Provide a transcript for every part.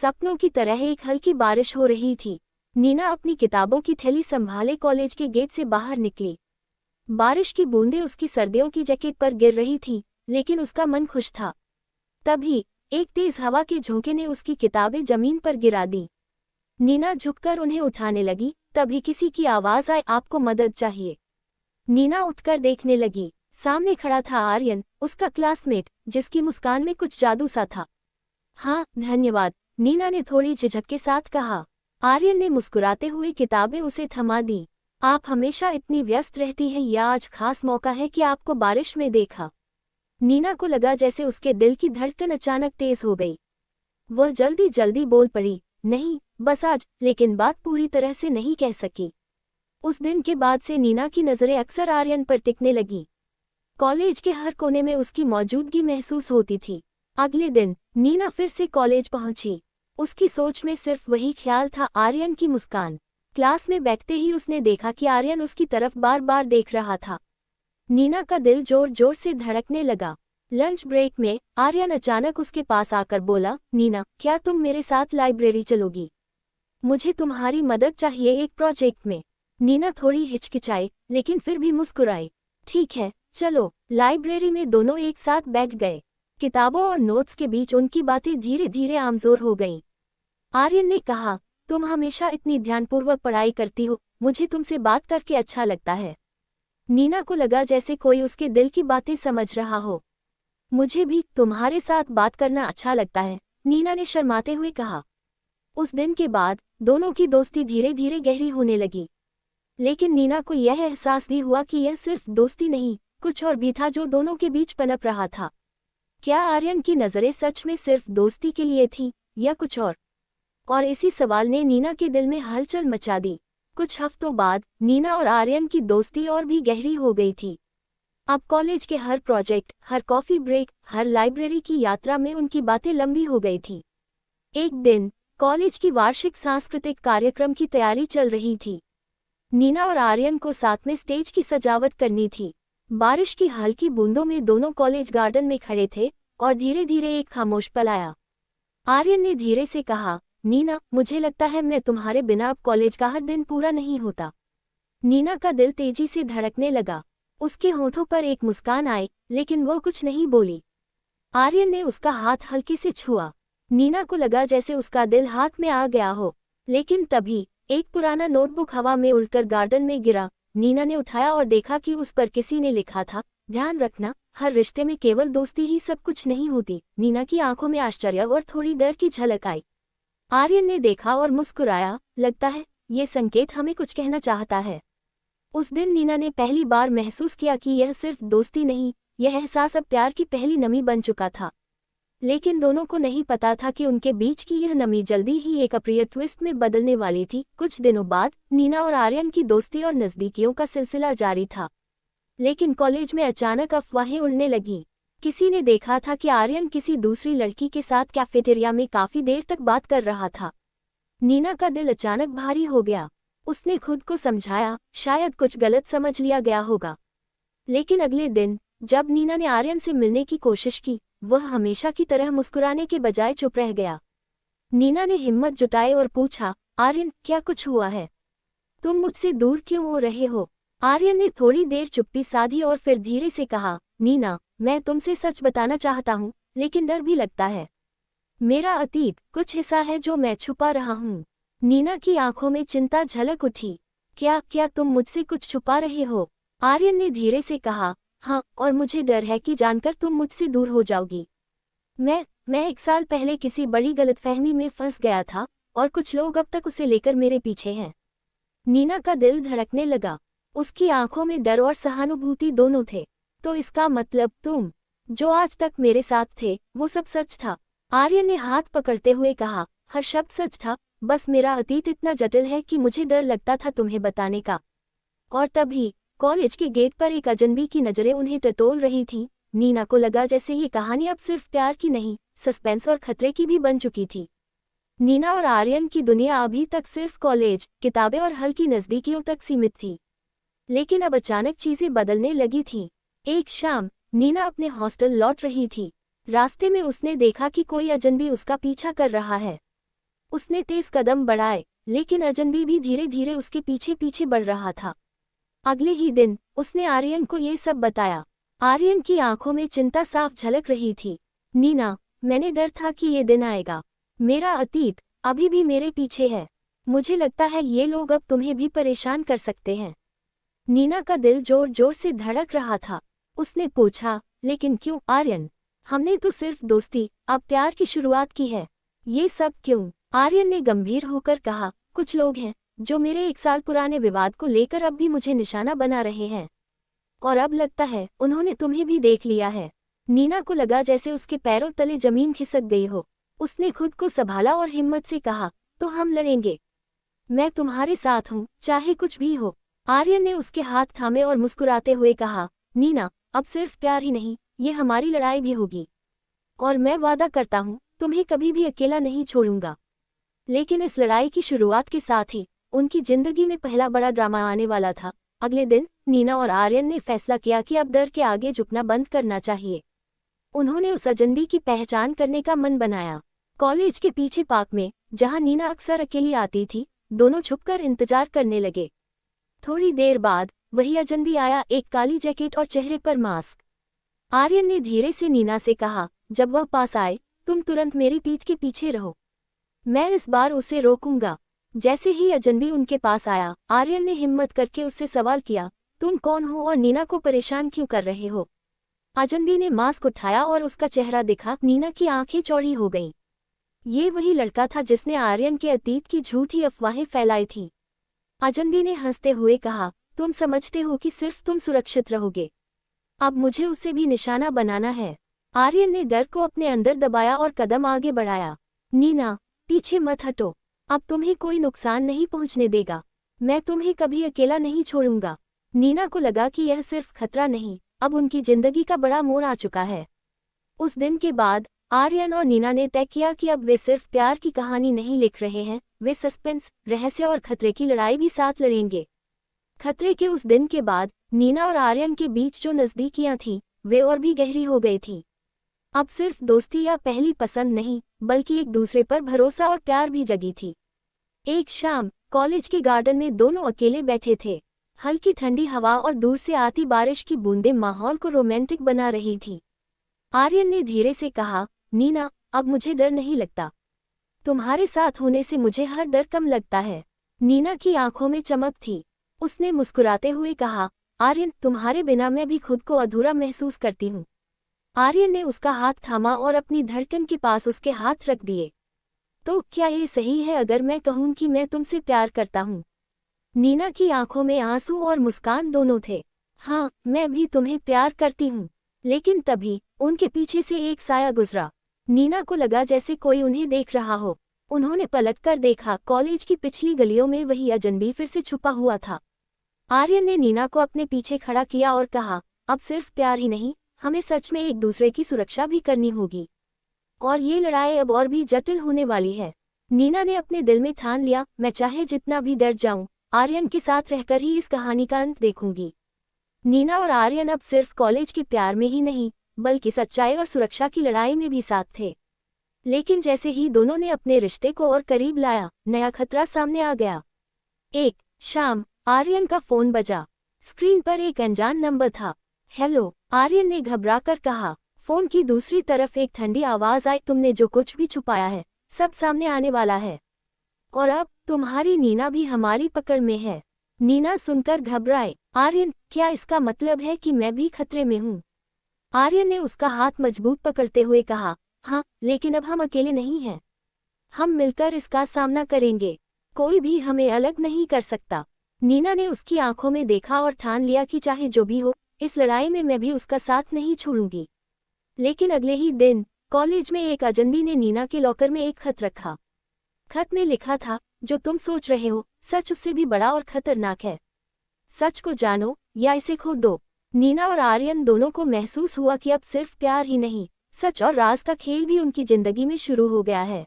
सपनों की तरह एक हल्की बारिश हो रही थी। नीना अपनी किताबों की थैली संभाले कॉलेज के गेट से बाहर निकली। बारिश की बूंदें उसकी सर्दियों की जैकेट पर गिर रही थी, लेकिन उसका मन खुश था। तभी एक तेज हवा के झोंके ने उसकी किताबें जमीन पर गिरा दी। नीना झुककर उन्हें उठाने लगी, तभी किसी की आवाज आई, आपको मदद चाहिए। नीना उठकर देखने लगी। सामने खड़ा था आर्यन, उसका क्लासमेट, जिसकी मुस्कान में कुछ जादू सा था। हाँ, धन्यवाद, नीना ने थोड़ी झिझक के साथ कहा। आर्यन ने मुस्कुराते हुए किताबें उसे थमा दी। आप हमेशा इतनी व्यस्त रहती हैं या आज खास मौका है कि आपको बारिश में देखा? नीना को लगा जैसे उसके दिल की धड़कन अचानक तेज हो गई। वह जल्दी जल्दी बोल पड़ी, नहीं, बस आज, लेकिन बात पूरी तरह से नहीं कह सकी। उस दिन के बाद से नीना की नज़रें अक्सर आर्यन पर टिकने लगीं। कॉलेज के हर कोने में उसकी मौजूदगी महसूस होती थी। अगले दिन नीना फिर से कॉलेज पहुंची। उसकी सोच में सिर्फ वही ख्याल था, आर्यन की मुस्कान। क्लास में बैठते ही उसने देखा कि आर्यन उसकी तरफ बार बार देख रहा था। नीना का दिल जोर जोर से धड़कने लगा। लंच ब्रेक में आर्यन अचानक उसके पास आकर बोला, नीना, क्या तुम मेरे साथ लाइब्रेरी चलोगी? मुझे तुम्हारी मदद चाहिए एक प्रोजेक्ट में। नीना थोड़ी हिचकिचाई, लेकिन फिर भी मुस्कुराई। ठीक है, चलो। लाइब्रेरी में दोनों एक साथ बैठ गए। किताबों और नोट्स के बीच उनकी बातें धीरे धीरे आमजोर हो गईं। आर्यन ने कहा, तुम हमेशा इतनी ध्यानपूर्वक पढ़ाई करती हो, मुझे तुमसे बात करके अच्छा लगता है। नीना को लगा जैसे कोई उसके दिल की बातें समझ रहा हो। मुझे भी तुम्हारे साथ बात करना अच्छा लगता है, नीना ने शर्माते हुए कहा। उस दिन के बाद दोनों की दोस्ती धीरे धीरे गहरी होने लगी। लेकिन नीना को यह एहसास भी हुआ कि यह सिर्फ दोस्ती नहीं, कुछ और भी था जो दोनों के बीच पनप रहा था। क्या आर्यन की नज़रें सच में सिर्फ दोस्ती के लिए थीं, या कुछ और इसी सवाल ने नीना के दिल में हलचल मचा दी। कुछ हफ्तों बाद नीना और आर्यन की दोस्ती और भी गहरी हो गई थी। अब कॉलेज के हर प्रोजेक्ट, हर कॉफ़ी ब्रेक, हर लाइब्रेरी की यात्रा में उनकी बातें लंबी हो गई थी। एक दिन कॉलेज की वार्षिक सांस्कृतिक कार्यक्रम की तैयारी चल रही थी। नीना और आर्यन को साथ में स्टेज की सजावट करनी थी। बारिश की हल्की बूंदों में दोनों कॉलेज गार्डन में खड़े थे और धीरे धीरे एक खामोश पल आया। आर्यन ने धीरे से कहा, नीना, मुझे लगता है मैं तुम्हारे बिना अब कॉलेज का हर दिन पूरा नहीं होता। नीना का दिल तेजी से धड़कने लगा। उसके होठों पर एक मुस्कान आई, लेकिन वो कुछ नहीं बोली। आर्यन ने उसका हाथ हल्के से छुआ। नीना को लगा जैसे उसका दिल हाथ में आ गया हो। लेकिन तभी एक पुराना नोटबुक हवा में उड़कर गार्डन में गिरा। नीना ने उठाया और देखा कि उस पर किसी ने लिखा था, ध्यान रखना, हर रिश्ते में केवल दोस्ती ही सब कुछ नहीं होती। नीना की आंखों में आश्चर्य और थोड़ी डर की झलक आई। आर्यन ने देखा और मुस्कुराया, लगता है ये संकेत हमें कुछ कहना चाहता है। उस दिन नीना ने पहली बार महसूस किया कि यह सिर्फ दोस्ती नहीं, यह एहसास अब प्यार की पहली नमी बन चुका था। लेकिन दोनों को नहीं पता था कि उनके बीच की यह नमी जल्दी ही एक अप्रिय ट्विस्ट में बदलने वाली थी। कुछ दिनों बाद नीना और आर्यन की दोस्ती और नज़दीकियों का सिलसिला जारी था। लेकिन कॉलेज में अचानक अफवाहें उड़ने लगीं। किसी ने देखा था कि आर्यन किसी दूसरी लड़की के साथ कैफेटेरिया में काफ़ी देर तक बात कर रहा था। नीना का दिल अचानक भारी हो गया। उसने खुद को समझाया, शायद कुछ गलत समझ लिया गया होगा। लेकिन अगले दिन जब नीना ने आर्यन से मिलने की कोशिश की, वह हमेशा की तरह मुस्कुराने के बजाय चुप रह गया। नीना ने हिम्मत जुटाई और पूछा, आर्यन, क्या कुछ हुआ है? तुम मुझसे दूर क्यों हो रहे हो? आर्यन ने थोड़ी देर चुप्पी साधी और फिर धीरे से कहा, नीना, मैं तुमसे सच बताना चाहता हूँ, लेकिन डर भी लगता है। मेरा अतीत, कुछ हिस्सा है जो मैं छुपा रहा हूँ। नीना की आंखों में चिंता झलक उठी। क्या तुम मुझसे कुछ छुपा रहे हो? आर्यन ने धीरे से कहा, हाँ, और मुझे डर है कि जानकर तुम मुझसे दूर हो जाओगी। मैं 1 साल पहले किसी बड़ी गलतफहमी में फंस गया था, और कुछ लोग अब तक उसे लेकर मेरे पीछे हैं। नीना का दिल धड़कने लगा। उसकी आंखों में डर और सहानुभूति दोनों थे। तो इसका मतलब तुम, जो आज तक मेरे साथ थे, वो सब सच था? आर्यन ने हाथ पकड़ते हुए कहा, हर शब्द सच था, बस मेरा अतीत इतना जटिल है कि मुझे डर लगता था तुम्हें बताने का। और तभी कॉलेज के गेट पर एक अजनबी की नज़रें उन्हें टटोल रही थीं। नीना को लगा जैसे ये कहानी अब सिर्फ प्यार की नहीं, सस्पेंस और खतरे की भी बन चुकी थी। नीना और आर्यन की दुनिया अभी तक सिर्फ कॉलेज, किताबें और हल्की नज़दीकियों तक सीमित थी। लेकिन अब अचानक चीज़ें बदलने लगी थीं। एक शाम नीना अपने हॉस्टल लौट रही थी। रास्ते में उसने देखा कि कोई अजनबी उसका पीछा कर रहा है। उसने तेज कदम बढ़ाए, लेकिन अजनबी भी धीरे धीरे उसके पीछे पीछे बढ़ रहा था। अगले ही दिन उसने आर्यन को ये सब बताया। आर्यन की आंखों में चिंता साफ झलक रही थी। नीना, मैंने डर था कि ये दिन आएगा। मेरा अतीत अभी भी मेरे पीछे है। मुझे लगता है ये लोग अब तुम्हें भी परेशान कर सकते हैं। नीना का दिल जोर जोर से धड़क रहा था। उसने पूछा, लेकिन क्यों आर्यन? हमने तो सिर्फ दोस्ती, अब प्यार की शुरुआत की है। ये सब क्यों? आर्यन ने गंभीर होकर कहा, कुछ लोग हैं जो मेरे 1 साल पुराने विवाद को लेकर अब भी मुझे निशाना बना रहे हैं। और अब लगता है उन्होंने तुम्हें भी देख लिया है। नीना को लगा जैसे उसके पैरों तले जमीन खिसक गई हो। उसने खुद को संभाला और हिम्मत से कहा, तो हम लड़ेंगे। मैं तुम्हारे साथ हूँ, चाहे कुछ भी हो। आर्यन ने उसके हाथ थामे और मुस्कुराते हुए कहा, नीना, अब सिर्फ प्यार ही नहीं, ये हमारी लड़ाई भी होगी। और मैं वादा करता हूँ तुम्हें कभी भी अकेला नहीं छोड़ूंगा। लेकिन इस लड़ाई की शुरुआत के साथ ही उनकी जिंदगी में पहला बड़ा ड्रामा आने वाला था। अगले दिन नीना और आर्यन ने फैसला किया कि अब डर के आगे झुकना बंद करना चाहिए। उन्होंने उस अजनबी की पहचान करने का मन बनाया। कॉलेज के पीछे पार्क में, जहां नीना अक्सर अकेली आती थी, दोनों छुपकर इंतजार करने लगे। थोड़ी देर बाद वही अजनबी आया, एक काली जैकेट और चेहरे पर मास्क। आर्यन ने धीरे से नीना से कहा, जब वह पास आए तुम तुरंत मेरी पीठ के पीछे रहो। मैं इस बार उसे रोकूंगा। जैसे ही अजनबी उनके पास आया, आर्यन ने हिम्मत करके उससे सवाल किया, तुम कौन हो और नीना को परेशान क्यों कर रहे हो? अजनबी ने मास्क उठाया और उसका चेहरा दिखा। नीना की आंखें चौड़ी हो गईं। ये वही लड़का था जिसने आर्यन के अतीत की झूठी अफवाहें फैलाई थी। अजनबी ने हंसते हुए कहा, तुम समझते हो कि सिर्फ तुम सुरक्षित रहोगे। अब मुझे उसे भी निशाना बनाना है। आर्यन ने डर को अपने अंदर दबाया और कदम आगे बढ़ाया। नीना, पीछे मत हटो। अब तुम्हें कोई नुकसान नहीं पहुंचने देगा। मैं तुम्हें कभी अकेला नहीं छोड़ूंगा। नीना को लगा कि यह सिर्फ खतरा नहीं, अब उनकी जिंदगी का बड़ा मोड़ आ चुका है। उस दिन के बाद आर्यन और नीना ने तय किया कि अब वे सिर्फ प्यार की कहानी नहीं लिख रहे हैं, वे सस्पेंस, रहस्य और खतरे की लड़ाई भी साथ लड़ेंगे। खतरे के उस दिन के बाद नीना और आर्यन के बीच जो नज़दीकियां थीं, वे और भी गहरी हो गई थीं। अब सिर्फ दोस्ती या पहली पसंद नहीं, बल्कि एक दूसरे पर भरोसा और प्यार भी जगी थी। एक शाम कॉलेज के गार्डन में दोनों अकेले बैठे थे। हल्की ठंडी हवा और दूर से आती बारिश की बूंदें माहौल को रोमांटिक बना रही थी। आर्यन ने धीरे से कहा, नीना, अब मुझे डर नहीं लगता। तुम्हारे साथ होने से मुझे हर डर कम लगता है। नीना की आंखों में चमक थी। उसने मुस्कुराते हुए कहा, आर्यन, तुम्हारे बिना मैं भी खुद को अधूरा महसूस करती हूँ। आर्यन ने उसका हाथ थामा और अपनी धड़कन के पास उसके हाथ रख दिए। तो क्या ये सही है अगर मैं कहूँ कि मैं तुमसे प्यार करता हूँ? नीना की आंखों में आंसू और मुस्कान दोनों थे। हाँ, मैं भी तुम्हें प्यार करती हूँ। लेकिन तभी उनके पीछे से एक साया गुजरा। नीना को लगा जैसे कोई उन्हें देख रहा हो। उन्होंने पलटकर देखा, कॉलेज की पिछली गलियों में वही अजनबी फिर से छुपा हुआ था। आर्यन ने नीना को अपने पीछे खड़ा किया और कहा, अब सिर्फ प्यार ही नहीं, हमें सच में एक दूसरे की सुरक्षा भी करनी होगी। और ये लड़ाई अब और भी जटिल होने वाली है। नीना ने अपने दिल में ठान लिया, मैं चाहे जितना भी डर जाऊं, आर्यन के साथ रहकर ही इस कहानी का अंत देखूंगी। नीना और आर्यन अब सिर्फ कॉलेज के प्यार में ही नहीं, बल्कि सच्चाई और सुरक्षा की लड़ाई में भी साथ थे। लेकिन जैसे ही दोनों ने अपने रिश्ते को और करीब लाया, नया खतरा सामने आ गया। एक शाम आर्यन का फोन बजा। स्क्रीन पर एक अनजान नंबर था। हेलो, आर्यन ने घबराकर कहा। फोन की दूसरी तरफ एक ठंडी आवाज आई, तुमने जो कुछ भी छुपाया है, सब सामने आने वाला है। और अब तुम्हारी नीना भी हमारी पकड़ में है। नीना सुनकर घबराए। आर्यन, क्या इसका मतलब है कि मैं भी खतरे में हूँ? आर्यन ने उसका हाथ मजबूत पकड़ते हुए कहा, हाँ, लेकिन अब हम अकेले नहीं हैं। हम मिलकर इसका सामना करेंगे। कोई भी हमें अलग नहीं कर सकता। नीना ने उसकी आंखों में देखा और ठान लिया कि चाहे जो भी हो, इस लड़ाई में मैं भी उसका साथ नहीं छोड़ूंगी। लेकिन अगले ही दिन कॉलेज में एक अजनबी ने नीना के लॉकर में एक खत रखा। खत में लिखा था, जो तुम सोच रहे हो, सच उससे भी बड़ा और खतरनाक है। सच को जानो या इसे खो दो। नीना और आर्यन दोनों को महसूस हुआ कि अब सिर्फ प्यार ही नहीं, सच और राज का खेल भी उनकी जिंदगी में शुरू हो गया है।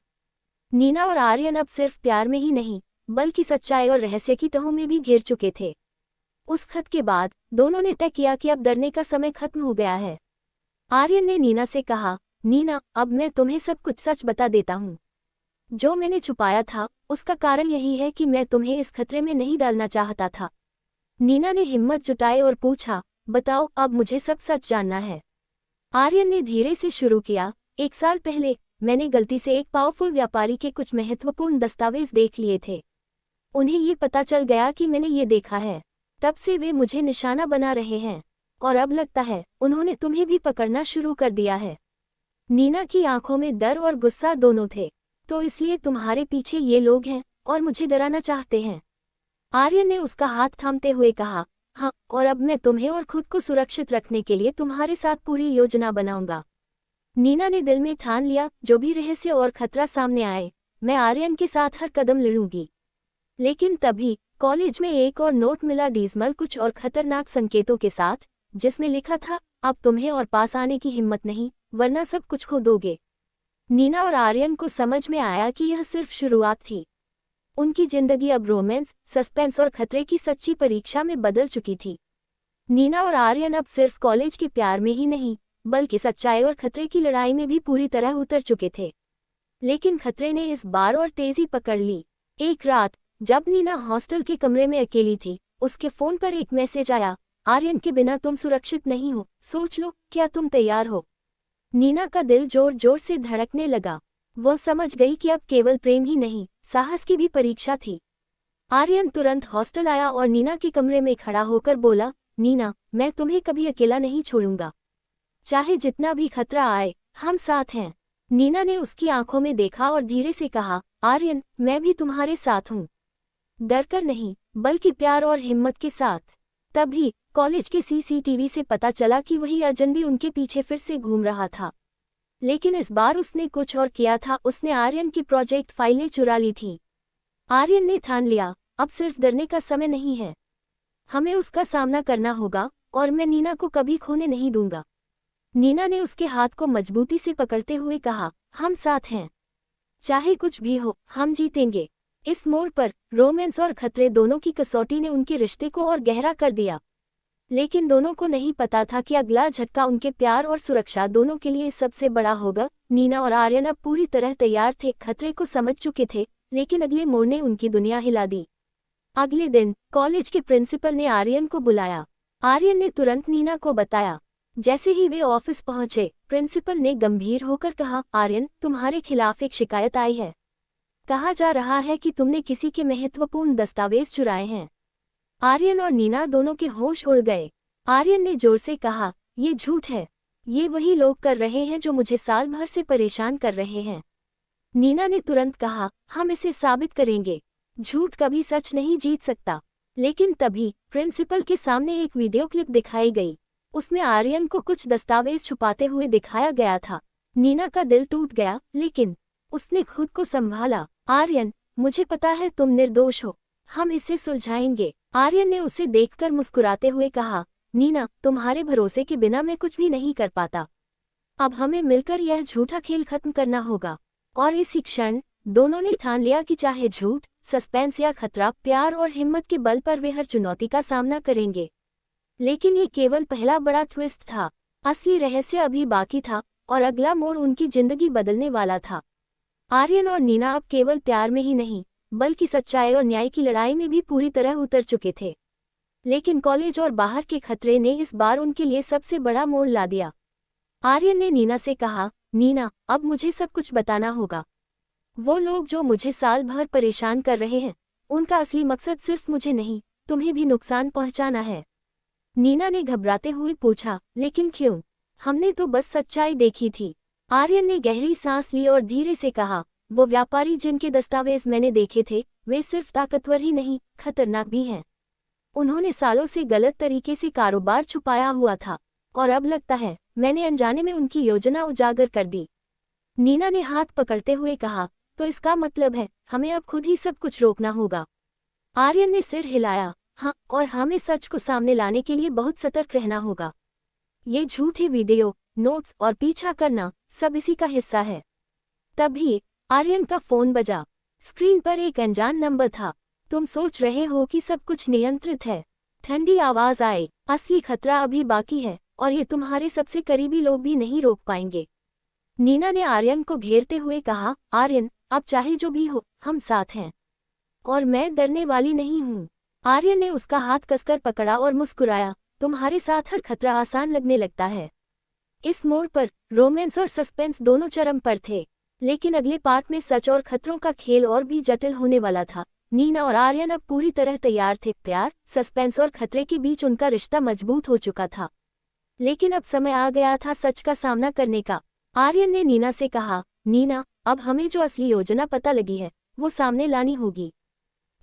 नीना और आर्यन अब सिर्फ प्यार में ही नहीं, बल्कि सच्चाई और रहस्य की तहों में भी घिर चुके थे। उस खत के बाद दोनों ने तय किया कि अब डरने का समय खत्म हो गया है। आर्यन ने नीना से कहा, नीना, अब मैं तुम्हें सब कुछ सच बता देता हूँ। जो मैंने छुपाया था उसका कारण यही है कि मैं तुम्हें इस खतरे में नहीं डालना चाहता था। नीना ने हिम्मत जुटाई और पूछा, बताओ, अब मुझे सब सच जानना है। आर्यन ने धीरे से शुरू किया, 1 साल पहले मैंने गलती से एक पावरफुल व्यापारी के कुछ महत्वपूर्ण दस्तावेज देख लिए थे। उन्हें ये पता चल गया कि मैंने ये देखा है। तब से वे मुझे निशाना बना रहे हैं और अब लगता है उन्होंने तुम्हें भी पकड़ना शुरू कर दिया है। नीना की आंखों में डर और गुस्सा दोनों थे। तो इसलिए तुम्हारे पीछे ये लोग हैं और मुझे डराना चाहते हैं? आर्यन ने उसका हाथ थामते हुए कहा, हाँ, और अब मैं तुम्हें और खुद को सुरक्षित रखने के लिए तुम्हारे साथ पूरी योजना बनाऊंगा। नीना ने दिल में ठान लिया, जो भी रहस्य और खतरा सामने आए, मैं आर्यन के साथ हर कदम लड़ूंगी। लेकिन तभी कॉलेज में एक और नोट मिला, डिजमल कुछ और खतरनाक संकेतों के साथ, जिसमें लिखा था, अब तुम्हें और पास आने की हिम्मत नहीं, वरना सब कुछ खो दोगे। नीना और आर्यन को समझ में आया कि यह सिर्फ शुरुआत थी। उनकी जिंदगी अब रोमांस, सस्पेंस और खतरे की सच्ची परीक्षा में बदल चुकी थी। नीना और आर्यन अब सिर्फ कॉलेज के प्यार में ही नहीं, बल्कि सच्चाई और खतरे की लड़ाई में भी पूरी तरह उतर चुके थे। लेकिन खतरे ने इस बार और तेजी पकड़ ली। एक रात जब नीना हॉस्टल के कमरे में अकेली थी, उसके फोन पर एक मैसेज आया, आर्यन के बिना तुम सुरक्षित नहीं हो, सोच लो, क्या तुम तैयार हो? नीना का दिल जोर जोर से धड़कने लगा। वह समझ गई कि अब केवल प्रेम ही नहीं, साहस की भी परीक्षा थी। आर्यन तुरंत हॉस्टल आया और नीना के कमरे में खड़ा होकर बोला, नीना, मैं तुम्हें कभी अकेला नहीं छोड़ूंगा। चाहे जितना भी खतरा आए, हम साथ हैं। नीना ने उसकी आंखों में देखा और धीरे से कहा, आर्यन, मैं भी तुम्हारे साथ हूँ। डरकर नहीं, बल्कि प्यार और हिम्मत के साथ। तभी कॉलेज के सीसीटीवी से पता चला कि वही अजनबी उनके पीछे फिर से घूम रहा था। लेकिन इस बार उसने कुछ और किया था, उसने आर्यन की प्रोजेक्ट फाइलें चुरा ली थीं। आर्यन ने ठान लिया, अब सिर्फ डरने का समय नहीं है, हमें उसका सामना करना होगा और मैं नीना को कभी खोने नहीं दूंगा। नीना ने उसके हाथ को मजबूती से पकड़ते हुए कहा, हम साथ हैं, चाहे कुछ भी हो, हम जीतेंगे। इस मोड़ पर रोमांस और खतरे दोनों की कसौटी ने उनके रिश्ते को और गहरा कर दिया। लेकिन दोनों को नहीं पता था कि अगला झटका उनके प्यार और सुरक्षा दोनों के लिए सबसे बड़ा होगा। नीना और आर्यन अब पूरी तरह तैयार थे, खतरे को समझ चुके थे, लेकिन अगले मोड़ ने उनकी दुनिया हिला दी। अगले दिन कॉलेज के प्रिंसिपल ने आर्यन को बुलाया। आर्यन ने तुरंत नीना को बताया। जैसे ही वे ऑफिस पहुंचे, प्रिंसिपल ने गंभीर होकर कहा, आर्यन, तुम्हारे खिलाफ एक शिकायत आई है। कहा जा रहा है कि तुमने किसी के महत्वपूर्ण दस्तावेज चुराए हैं। आर्यन और नीना दोनों के होश उड़ गए। आर्यन ने जोर से कहा, ये झूठ है, ये वही लोग कर रहे हैं जो मुझे साल भर से परेशान कर रहे हैं। नीना ने तुरंत कहा, हम इसे साबित करेंगे, झूठ कभी सच नहीं जीत सकता। लेकिन तभी प्रिंसिपल के सामने एक वीडियो क्लिप दिखाई गई। उसमें आर्यन को कुछ दस्तावेज छुपाते हुए दिखाया गया था। नीना का दिल टूट गया, लेकिन उसने खुद को संभाला। आर्यन, मुझे पता है तुम निर्दोष हो, हम इसे सुलझाएंगे। आर्यन ने उसे देखकर मुस्कुराते हुए कहा, नीना, तुम्हारे भरोसे के बिना मैं कुछ भी नहीं कर पाता। अब हमें मिलकर यह झूठा खेल खत्म करना होगा। और इसी क्षण दोनों ने ठान लिया कि चाहे झूठ, सस्पेंस या खतरा, प्यार और हिम्मत के बल पर वे हर चुनौती का सामना करेंगे। लेकिन ये केवल पहला बड़ा ट्विस्ट था। असली रहस्य अभी बाकी था और अगला मोड़ उनकी जिंदगी बदलने वाला था। आर्यन और नीना अब केवल प्यार में ही नहीं, बल्कि सच्चाई और न्याय की लड़ाई में भी पूरी तरह उतर चुके थे। लेकिन कॉलेज और बाहर के खतरे ने इस बार उनके लिए सबसे बड़ा मोड़ ला दिया। आर्यन ने नीना से कहा, नीना, अब मुझे सब कुछ बताना होगा। वो लोग जो मुझे साल भर परेशान कर रहे हैं, उनका असली मकसद सिर्फ मुझे नहीं, तुम्हें भी नुकसान पहुंचाना है। नीना ने घबराते हुए पूछा, लेकिन क्यों? हमने तो बस सच्चाई देखी थी। आर्यन ने गहरी सांस ली और धीरे से कहा, वो व्यापारी जिनके दस्तावेज मैंने देखे थे, वे सिर्फ ताकतवर ही नहीं, खतरनाक भी हैं। उन्होंने सालों से गलत तरीके से कारोबार छुपाया हुआ था और अब लगता है मैंने अनजाने में उनकी योजना उजागर कर दी। नीना ने हाथ पकड़ते हुए कहा, तो इसका मतलब है हमें अब खुद ही सब कुछ रोकना होगा। आर्यन ने सिर हिलाया, हाँ, और हमें सच को सामने लाने के लिए बहुत सतर्क रहना होगा। ये झूठे वीडियो, नोट्स और पीछा करना सब इसी का हिस्सा है। तभी आर्यन का फोन बजा। स्क्रीन पर एक अनजान नंबर था। तुम सोच रहे हो कि सब कुछ नियंत्रित है? ठंडी आवाज आई, असली खतरा अभी बाकी है और ये तुम्हारे सबसे करीबी लोग भी नहीं रोक पाएंगे। नीना ने आर्यन को घेरते हुए कहा, आर्यन, अब चाहे जो भी हो, हम साथ हैं और मैं डरने वाली नहीं हूँ। आर्यन ने उसका हाथ कसकर पकड़ा और मुस्कुराया, तुम्हारे साथ हर खतरा आसान लगने लगता है। इस मोड़ पर रोमांस और सस्पेंस दोनों चरम पर थे, लेकिन अगले पार्ट में सच और खतरों का खेल और भी जटिल होने वाला था। नीना और आर्यन अब पूरी तरह तैयार थे। प्यार, सस्पेंस और खतरे के बीच उनका रिश्ता मजबूत हो चुका था, लेकिन अब समय आ गया था सच का सामना करने का। आर्यन ने नीना से कहा, नीना, अब हमें जो असली योजना पता लगी है वो सामने लानी होगी।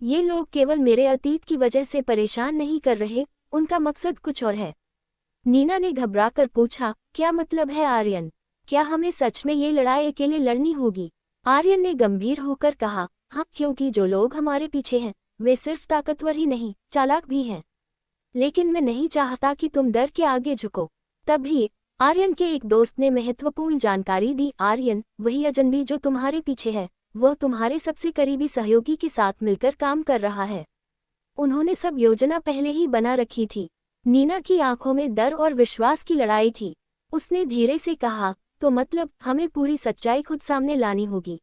ये लोग केवल मेरे अतीत की वजह से परेशान नहीं कर रहे, उनका मकसद कुछ और है। नीना ने घबराकर पूछा, क्या मतलब है आर्यन? क्या हमें सच में ये लड़ाई अकेले लड़नी होगी? आर्यन ने गंभीर होकर कहा, हाँ, क्योंकि जो लोग हमारे पीछे हैं वे सिर्फ ताकतवर ही नहीं, चालाक भी हैं। लेकिन मैं नहीं चाहता कि तुम डर के आगे झुको। तभी आर्यन के एक दोस्त ने महत्वपूर्ण जानकारी दी। आर्यन, वही अजनबी जो तुम्हारे पीछे है, वह तुम्हारे सबसे करीबी सहयोगी के साथ मिलकर काम कर रहा है। उन्होंने सब योजना पहले ही बना रखी थी। नीना की आंखों में डर और विश्वास की लड़ाई थी। उसने धीरे से कहा, तो मतलब हमें पूरी सच्चाई खुद सामने लानी होगी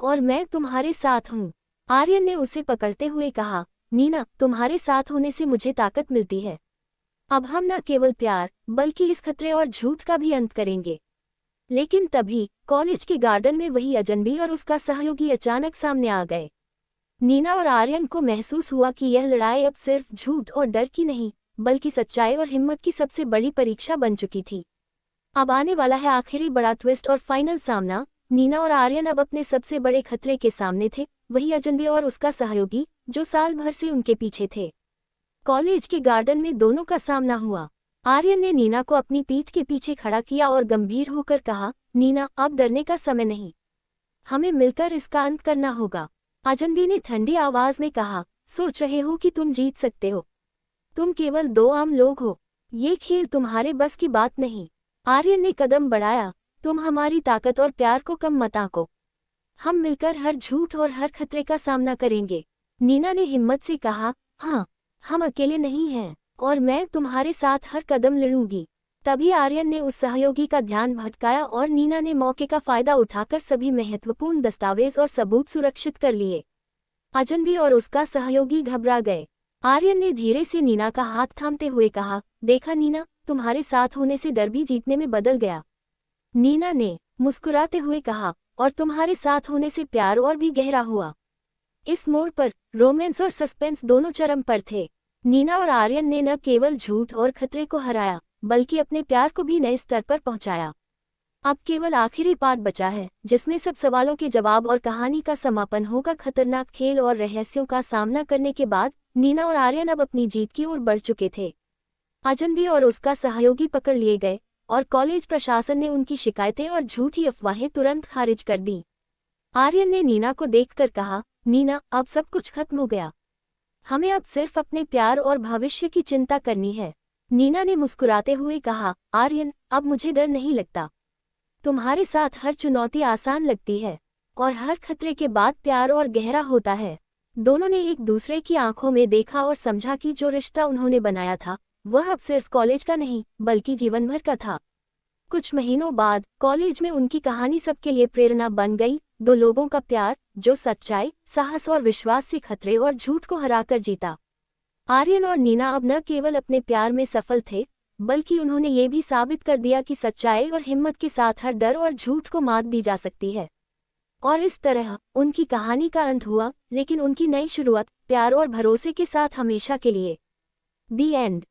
और मैं तुम्हारे साथ हूँ। आर्यन ने उसे पकड़ते हुए कहा, नीना, तुम्हारे साथ होने से मुझे ताकत मिलती है। अब हम न केवल प्यार बल्कि इस खतरे और झूठ का भी अंत करेंगे। लेकिन तभी कॉलेज के गार्डन में वही अजनबी और उसका सहयोगी अचानक सामने आ गए। नीना और आर्यन को महसूस हुआ कि यह लड़ाई अब सिर्फ झूठ और डर की नहीं, बल्कि सच्चाई और हिम्मत की सबसे बड़ी परीक्षा बन चुकी थी। अब आने वाला है आखिरी बड़ा ट्विस्ट और फाइनल सामना। नीना और आर्यन अब अपने सबसे बड़े खतरे के सामने थे, वही अजनबी और उसका सहयोगी जो साल भर से उनके पीछे थे। कॉलेज के गार्डन में दोनों का सामना हुआ। आर्यन ने नीना को अपनी पीठ के पीछे खड़ा किया और गंभीर होकर कहा, नीना, अब डरने का समय नहीं, हमें मिलकर इसका अंत करना होगा। अजनबी ने ठंडी आवाज में कहा, सोच रहे हो कि तुम जीत सकते हो? तुम केवल दो आम लोग हो, ये खेल तुम्हारे बस की बात नहीं। आर्यन ने कदम बढ़ाया, तुम हमारी ताकत और प्यार को कम मत आंको। हम मिलकर हर झूठ और हर खतरे का सामना करेंगे। नीना ने हिम्मत से कहा, हाँ, हम अकेले नहीं हैं और मैं तुम्हारे साथ हर कदम लड़ूंगी। तभी आर्यन ने उस सहयोगी का ध्यान भटकाया और नीना ने मौके का फायदा उठाकर सभी महत्वपूर्ण दस्तावेज और सबूत सुरक्षित कर लिए। अजनबी और उसका सहयोगी घबरा गए। आर्यन ने धीरे से नीना का हाथ थामते हुए कहा, देखा नीना, तुम्हारे साथ होने से डर भी जीतने में बदल गया। नीना ने मुस्कुराते हुए कहा, और तुम्हारे साथ होने से प्यार और भी गहरा हुआ। इस मोड़ पर रोमांस और सस्पेंस दोनों चरम पर थे। नीना और आर्यन ने न केवल झूठ और खतरे को हराया, बल्कि अपने प्यार को भी नए स्तर पर पहुंचाया। अब केवल आखिरी पार्ट बचा है, जिसमें सब सवालों के जवाब और कहानी का समापन होगा। खतरनाक खेल और रहस्यों का सामना करने के बाद नीना और आर्यन अब अपनी जीत की ओर बढ़ चुके थे। अजनबी और उसका सहयोगी पकड़ लिए गए और कॉलेज प्रशासन ने उनकी शिकायतें और झूठी अफवाहें तुरंत खारिज कर दी। आर्यन ने नीना को देखकर कहा, नीना, अब सब कुछ खत्म हो गया, हमें अब सिर्फ अपने प्यार और भविष्य की चिंता करनी है। नीना ने मुस्कुराते हुए कहा, आर्यन, अब मुझे डर नहीं लगता। तुम्हारे साथ हर चुनौती आसान लगती है और हर खतरे के बाद प्यार और गहरा होता है। दोनों ने एक दूसरे की आंखों में देखा और समझा कि जो रिश्ता उन्होंने बनाया था वह अब सिर्फ कॉलेज का नहीं बल्कि जीवन भर का था। कुछ महीनों बाद कॉलेज में उनकी कहानी सबके लिए प्रेरणा बन गई। दो लोगों का प्यार जो सच्चाई, साहस और विश्वास से खतरे और झूठ को हराकर जीता। आर्यन और नीना अब न केवल अपने प्यार में सफल थे, बल्कि उन्होंने ये भी साबित कर दिया कि सच्चाई और हिम्मत के साथ हर डर और झूठ को मात दी जा सकती है। और इस तरह उनकी कहानी का अंत हुआ, लेकिन उनकी नई शुरुआत प्यार और भरोसे के साथ हमेशा के लिए। दी एंड।